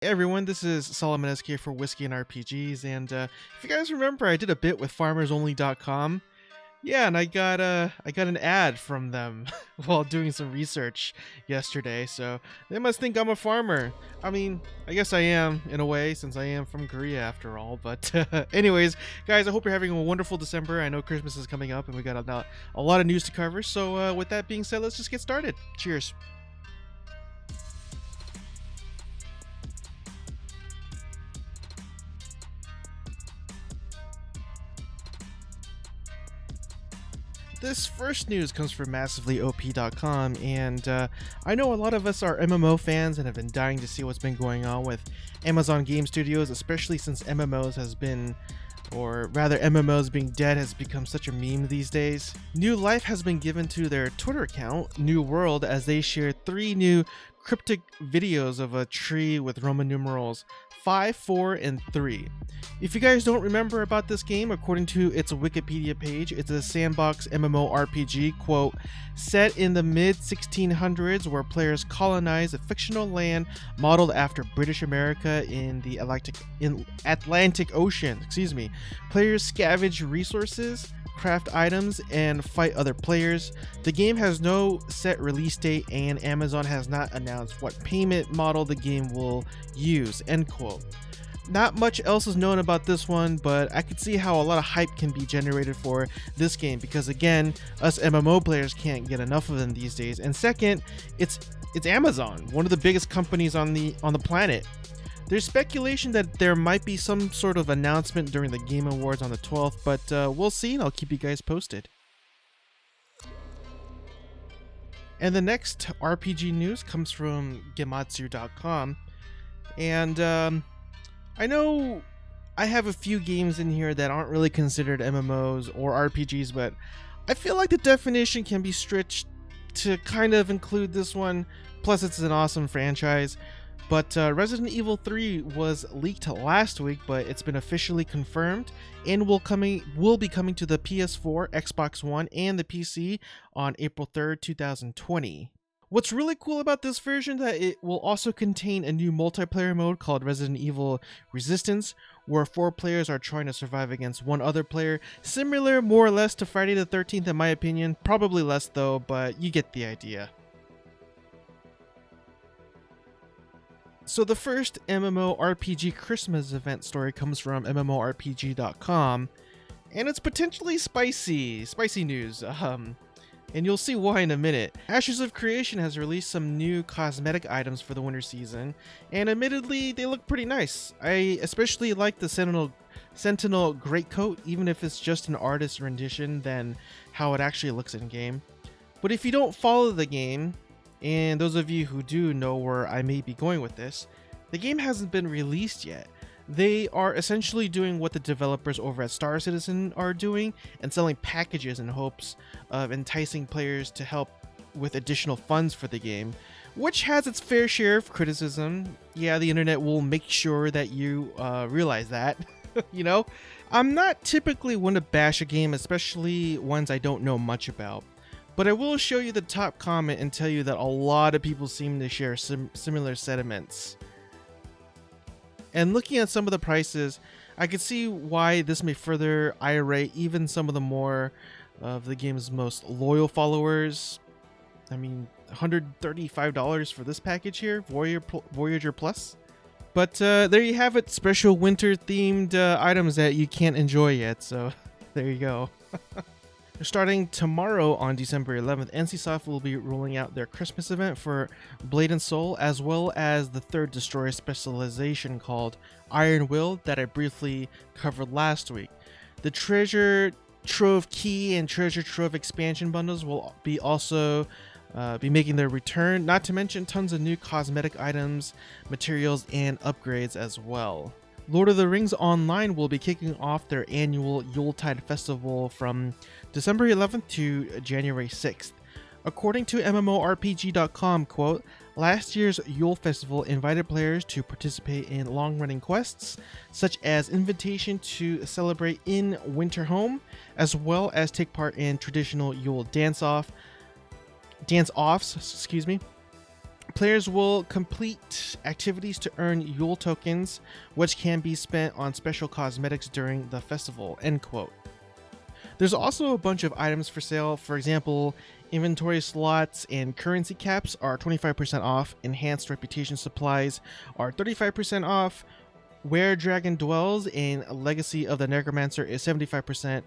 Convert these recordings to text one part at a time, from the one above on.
Hey everyone, this is Solomon SK for Whiskey and RPGs, and if you guys remember, I did a bit with FarmersOnly.com. Yeah, and I got an ad from them while doing some research yesterday. So they must think I'm a farmer. I mean, I guess I am in a way, since I am from Korea after all. But anyways, guys, I hope you're having a wonderful December. I know Christmas is coming up, and we got a lot of news to cover. So with that being said, let's just get started. Cheers. This first news comes from MassivelyOP.com, and I know a lot of us are MMO fans and have been dying to see what's been going on with Amazon Game Studios, especially since MMOs has been, or rather MMOs being dead has become such a meme these days. New life has been given to their Twitter account, New World, as they shared 3 new cryptic videos of a tree with Roman numerals 5, 4, and 3. If you guys don't remember about this game, according to its Wikipedia page, it's a sandbox MMORPG, quote, set in the mid-1600s where players colonize a fictional land modeled after British America in the Atlantic Ocean. Players scavenge resources, craft items, and fight other players. The game has no set release date, and Amazon has not announced what payment model the game will use, end quote. Not much else is known about this one, but I could see how a lot of hype can be generated for this game because, again, us MMO players can't get enough of them these days. And second, it's Amazon, one of the biggest companies on the planet. There's speculation that there might be some sort of announcement during the Game Awards on the 12th, but we'll see, and I'll keep you guys posted. And the next RPG news comes from Gematsu.com, and I know I have a few games in here that aren't really considered MMOs or RPGs, but I feel like the definition can be stretched to kind of include this one, plus it's an awesome franchise. But Resident Evil 3 was leaked last week, but it's been officially confirmed and will be coming to the PS4, Xbox One, and the PC on April 3rd, 2020. What's really cool about this version is that it will also contain a new multiplayer mode called Resident Evil Resistance, where 4 players are trying to survive against one other player, similar more or less to Friday the 13th in my opinion, probably less though, but you get the idea. So the first MMORPG Christmas event story comes from MMORPG.com, and it's potentially spicy news. And you'll see why in a minute. Ashes of Creation has released some new cosmetic items for the winter season, and admittedly, they look pretty nice. I especially like the Sentinel Greatcoat, even if it's just an artist's rendition than how it actually looks in game. But if you don't follow the game, and those of you who do know where I may be going with this, the game hasn't been released yet. They are essentially doing what the developers over at Star Citizen are doing and selling packages in hopes of enticing players to help with additional funds for the game, which has its fair share of criticism. Yeah, the internet will make sure that you realize that. You know, I'm not typically one to bash a game, especially ones I don't know much about. But I will show you the top comment and tell you that a lot of people seem to share similar sentiments. And looking at some of the prices, I could see why this may further irate even some of the more of the game's most loyal followers. I mean, $135 for this package here, Voyager Plus. But there you have it, special winter themed items that you can't enjoy yet, so there you go. Starting tomorrow on December 11th, NCSoft will be rolling out their Christmas event for Blade and Soul, as well as the 3rd Destroyer specialization called Iron Will that I briefly covered last week. The Treasure Trove Key and Treasure Trove expansion bundles will be also be making their return, not to mention tons of new cosmetic items, materials, and upgrades as well. Lord of the Rings Online will be kicking off their annual Yuletide Festival from December 11th to January 6th. According to MMORPG.com, quote, last year's Yule Festival invited players to participate in long-running quests, such as Invitation to Celebrate in Winterhome, as well as take part in traditional Yule dance-offs, Players will complete activities to earn Yule tokens, which can be spent on special cosmetics during the festival, end quote. There's also a bunch of items for sale. For example, inventory slots and currency caps are 25% off, enhanced reputation supplies are 35% off, Where Dragon Dwells and Legacy of the Necromancer is 75%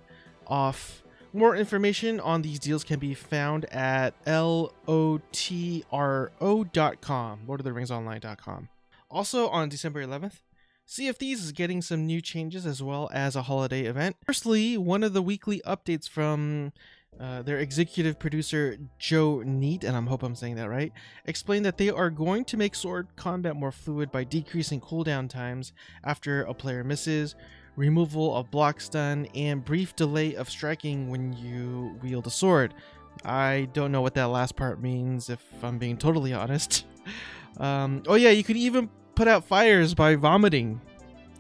off. More information on these deals can be found at LOTRO.com, LordofTheRingsOnline.com. Also on December 11th, Sea of Thieves is getting some new changes as well as a holiday event. Firstly, one of the weekly updates from their executive producer Joe Neat, and I hope I'm saying that right, explained that they are going to make sword combat more fluid by decreasing cooldown times after a player misses, removal of block stun, and brief delay of striking when you wield a sword. I don't know what that last part means, if I'm being totally honest. Oh yeah, you could even put out fires by vomiting.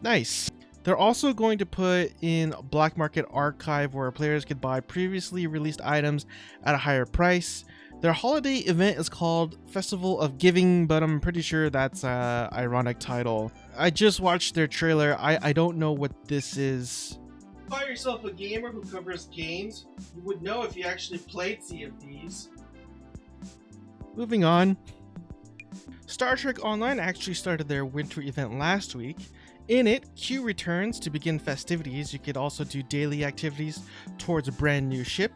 Nice. They're also going to put in Black Market Archive where players could buy previously released items at a higher price. Their holiday event is called Festival of Giving, but I'm pretty sure that's an ironic title. I just watched their trailer. I don't know what this is. Call yourself a gamer who covers games. You would know if you actually played Sea of Thieves. Moving on. Star Trek Online actually started their winter event last week. In it, Q returns to begin festivities. You could also do daily activities towards a brand new ship.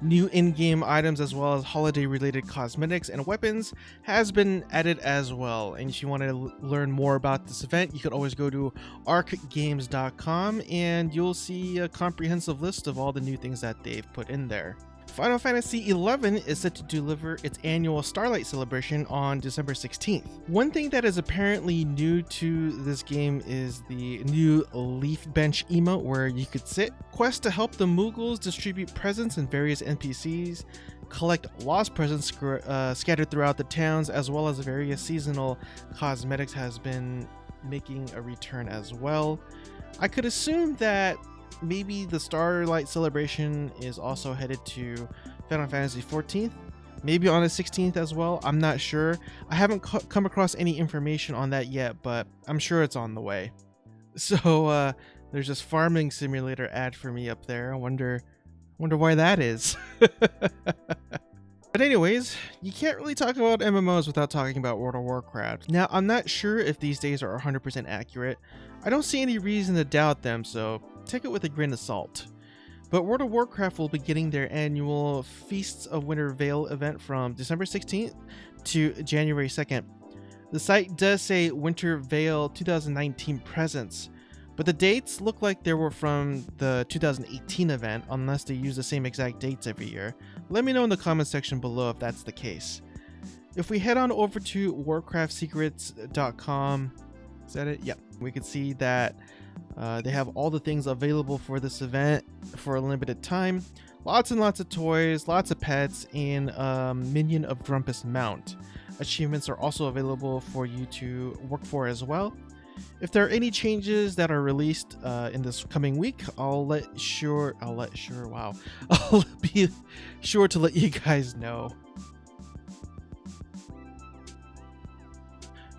New in-game items as well as holiday-related cosmetics and weapons has been added as well. And if you want to learn more about this event, you could always go to arcgames.com and you'll see a comprehensive list of all the new things that they've put in there. Final Fantasy XI is set to deliver its annual Starlight Celebration on December 16th. One thing that is apparently new to this game is the new Leaf Bench emote where you could sit. Quest to help the Moogles distribute presents and various NPCs, collect lost presents scattered throughout the towns, as well as various seasonal cosmetics has been making a return as well. I could assume that maybe the Starlight Celebration is also headed to Final Fantasy XIV, maybe on the 16th as well. I'm not sure. I haven't come across any information on that yet, but I'm sure it's on the way. So there's this farming simulator ad for me up there. I wonder why that is. But anyways, you can't really talk about MMOs without talking about World of Warcraft. Now, I'm not sure if these days are 100% accurate. I don't see any reason to doubt them, so take it with a grain of salt. But World of Warcraft will be getting their annual Feasts of Winter Veil event from December 16th to January 2nd. The site does say Winter Veil 2019 presents, but the dates look like they were from the 2018 event unless they use the same exact dates every year. Let me know in the comment section below if that's the case. If we head on over to warcraftsecrets.com, is that it? Yep. We can see that they have all the things available for this event for a limited time. Lots and lots of toys, lots of pets, and Minion of Grumpus mount. Achievements are also available for you to work for as well. If there are any changes that are released in this coming week, I'll be sure to let you guys know.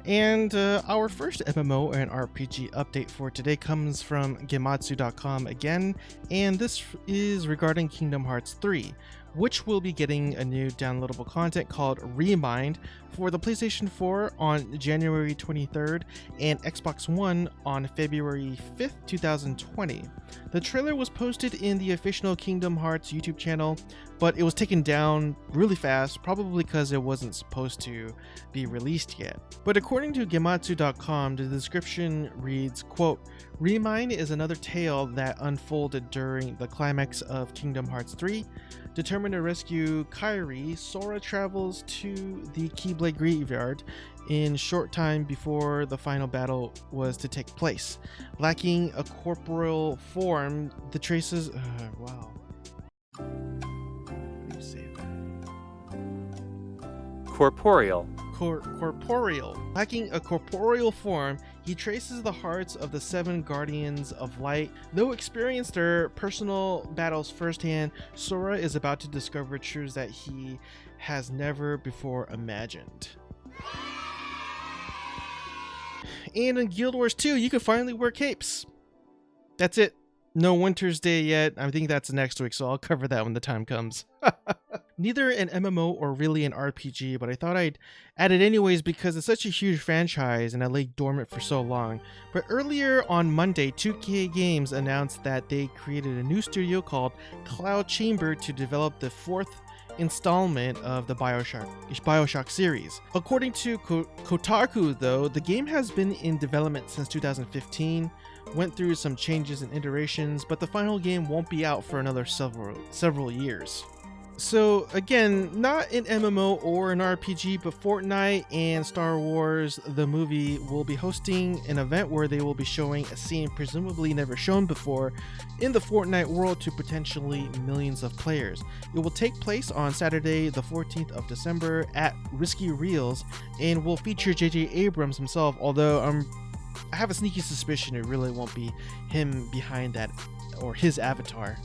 And our first MMO and RPG update for today comes from Gematsu.com again, and this is regarding Kingdom Hearts 3, which will be getting a new downloadable content called Remind for the PlayStation 4 on January 23rd and Xbox One on February 5th, 2020. The trailer was posted in the official Kingdom Hearts YouTube channel, but it was taken down really fast, probably because it wasn't supposed to be released yet. But according to Gematsu.com, the description reads, quote, Remind is another tale that unfolded during the climax of Kingdom Hearts 3. Determined to rescue Kairi, Sora travels to the Keyblade Graveyard in short time before the final battle was to take place. Lacking a corporeal form, the traces... wow. How do you say that? Corporeal. Corporeal. Lacking a corporeal form, he traces the hearts of the 7 Guardians of Light. Though experienced their personal battles firsthand, Sora is about to discover truths that he has never before imagined. And in Guild Wars 2, you can finally wear capes. That's it. No Winter's Day yet. I think that's next week, so I'll cover that when the time comes. Neither an MMO or really an RPG, but I thought I'd add it anyways because it's such a huge franchise and I lay dormant for so long. But earlier on Monday, 2K Games announced that they created a new studio called Cloud Chamber to develop the fourth installment of the Bioshock series. According to Kotaku, though, the game has been in development since 2015, went through some changes and iterations, but the final game won't be out for another several years. So again, not an MMO or an RPG, but Fortnite and Star Wars the movie will be hosting an event where they will be showing a scene presumably never shown before in the Fortnite world to potentially millions of players. It will take place on Saturday the 14th of December at Risky Reels and will feature JJ Abrams himself, although I have a sneaky suspicion it really won't be him behind that or his avatar.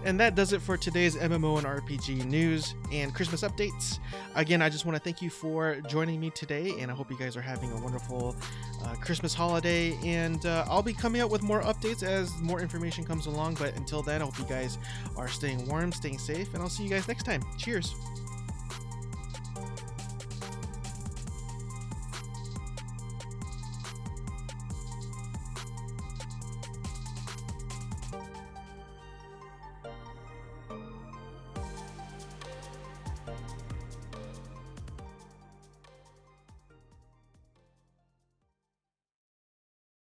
And that does it for today's MMO and RPG news and Christmas updates. Again, I just want to thank you for joining me today, and I hope you guys are having a wonderful Christmas holiday. And I'll be coming out with more updates as more information comes along. But until then, I hope you guys are staying warm, staying safe, and I'll see you guys next time. Cheers.